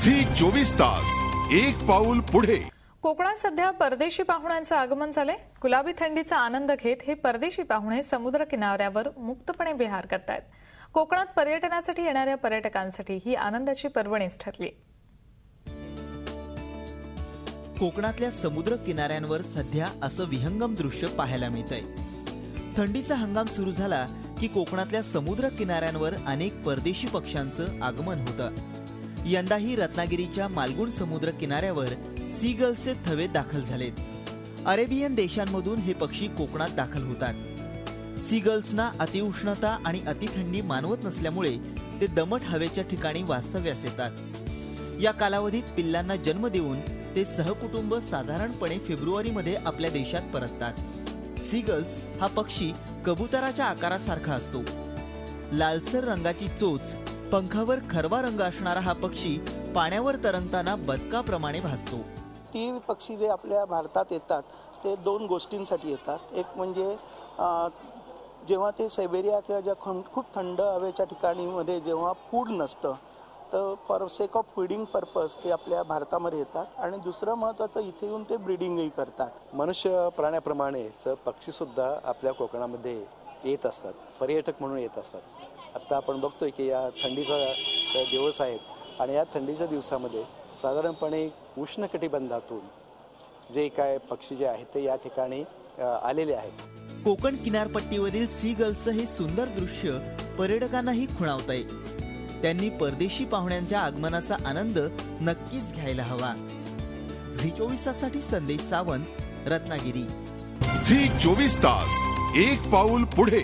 Zee 24 तास एक पाऊल पुढे। कोकणात सध्या परदेशी पाहुण्यांचं आगमन झाले। गुलाबी थंडीचा आनंद घेत हे परदेशी पाहुणे समुद्र किनाऱ्यावर मुक्तपणे विहार करतायत। कोकणात पर्यटनासाठी येणाऱ्या पर्यटकांसाठी ही आनंदाची पर्वणीच ठरली। कोकणातल्या समुद्र किनाऱ्यांवर सध्या असं विहंगम दृश्य पाहायला मिळतंय। थंडीचा हंगाम सुरू झाला की कोकणातल्या समुद्र किनाऱ्यांवर अनेक परदेशी पक्ष्यांचं आगमन होतं। यंदाही रत्नागिरीच्या मालगुण समुद्र किनाऱ्यावर सीगल्सचे थवे दाखल झालेत। अरेबियन देशांमधून हे पक्षी कोकणात दाखल होतात। सीगल्सना अतिउष्णता आणि अतिथंडी मानवत नसल्यामुळे ते दमट हवेच्या ठिकाणी वास्तव्यास येतात। या कालावधीत पिल्लांना जन्म देऊन ते सहकुटुंब साधारणपणे फेब्रुवारीमध्ये आपल्या देशात परततात। सीगल्स हा पक्षी कबुतराच्या आकारासारखा असतो। लालसर रंगाची चोच, पंखावर खरवा रंग असणारा हा पक्षी पाण्यावर तरंगताना बदकाप्रमाणे भासतो। ती पक्षी जे आपल्या भारतात येतात ते दोन गोष्टींसाठी येतात। एक म्हणजे जेव्हा ते सायबेरिया किंवा ज्या खूप थंड हवेच्या ठिकाणीमध्ये जेव्हा फूड नसतं तर for sake of feeding purpose ते आपल्या भारतामध्ये येतात। आणि दुसरं महत्त्वाचं इथे येऊन ते ब्रीडिंगही करतात। मनुष्य प्राण्याप्रमाणेच पक्षीसुद्धा आपल्या कोकणामध्ये येत असतात, पर्यटक म्हणून येत असतात। आता आपण बघतोय की या थंडीचा दिवस आहेत आणि या थंडीच्या दिवसामध्ये साधारणपणे उष्णकटिबंधातून जे काय पक्षी जे आहेत ते या ठिकाणी आलेले आहेत। कोकण किनारपट्टीवरील सीगल्सचं हे सुंदर दृश्य पर्यटकांनाही खुणावतंय। त्यांनी परदेशी पाहुण्यांच्या आगमनाचा आनंद नक्कीच घ्यायला हवा। झी 24 ताससाठी संदेश सावंत, रत्नागिरी। झी 24 तास एक पाऊल पुढे।